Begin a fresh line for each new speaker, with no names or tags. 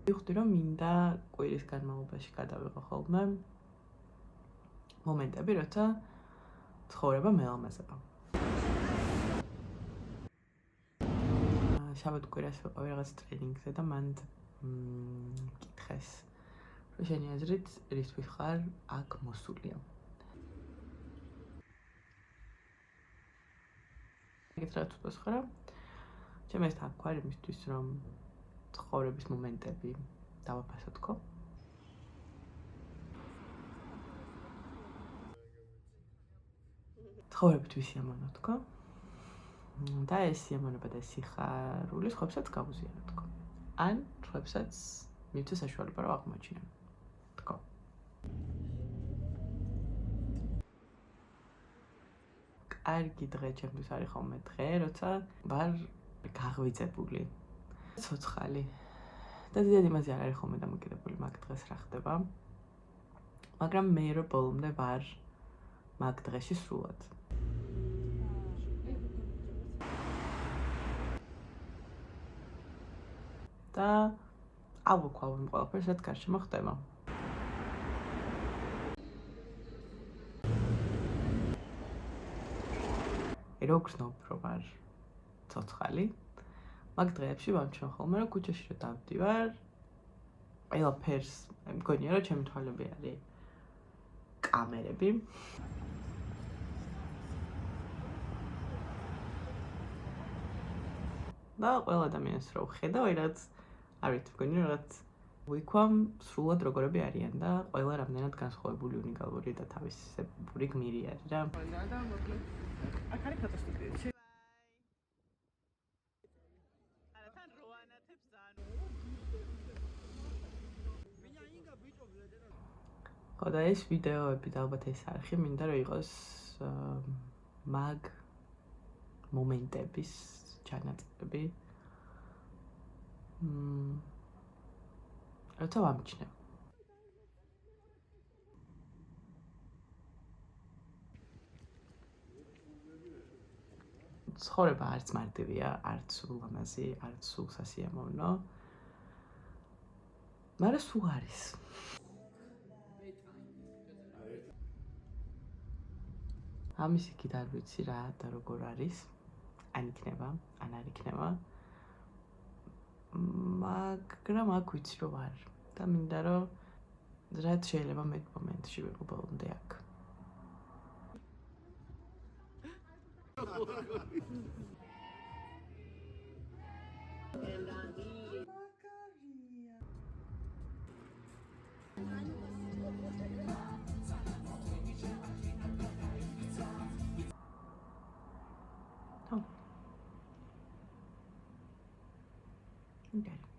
ვიხდი რომ მინდა კვირის განმავლობაში გადავიღო ხოლმე მომენტები, როცა ცხოვრება მელამაზება. შაბათ-კვირას ვიყავი რაღაც ტრენინგზე და მან მკითხეს, რომ შენი აზრით რისთვის ხარ აქ მოსულია. ეგეთ რაღაც უწევს ხარ, ჩემ ეს აქ ვარ იმისთვის, რომ ცხოვრების მომენტები დავაფასო თქო. ცხოვრებით ვისიამოვნო თქო. და ეს სიამოვნება და სიხარული სხვებსაც გავუზიარო თქო. ან სხვებსაც მივცე საშუალება რომ აღმოჩინონ თქო. კარგი დღე ჩემთვის არის ხოლმე დღე, როცა ვარ გაღვიძებული, ცოცხალი. და ზედად იმაზე არ არის ხოლმე დამოკიდებული მაგ დღეს რა ხდება. მაგრამ მე რო ბოლომდე ვარ მაგ დღეში სრულად. და ავუქვალ იმ ყველაფერს, რაც გარშემო ხდება. როგორც ნობრო ვარ ცოცხალი, მაგ დღეებში ვამჩნევ ხოლმე, რომ ქუჩაში რო დავდივარ, ყველაფერს მგონია, რომ ჩემი თვალები არის კამერები. და ყველა ადამიანს რო ვხედავ, რაც არ ვიცი, მგონია რაღაც ვიქვამ სრულად როგორები არიან და ყველა რამდენად განსხვავებული, უნიკალური და თავისებური გმირი არის რა. აქ არის ფოტოსტუდია. ხო და ეს ვიდეოები და ალბათ ეს არხი მინდა რომ იყოს მაგ მომენტების ჩანაწერი. როცა ვამჩნევ. ცხოვრება არც მარტივია, არც ულამაზი, არც სულ სასიამოვნო. მაგრამ სულ არის. ამის იქით არ ვიცი რა და როგორ არის. ან იქნება, ან არ იქნება. მაგრამ აქ ვიცი რომ ვარ. და მინდა რომ რაც შეიძლება მე მომენტში ვიყო ბოლომდე აქ. Okay.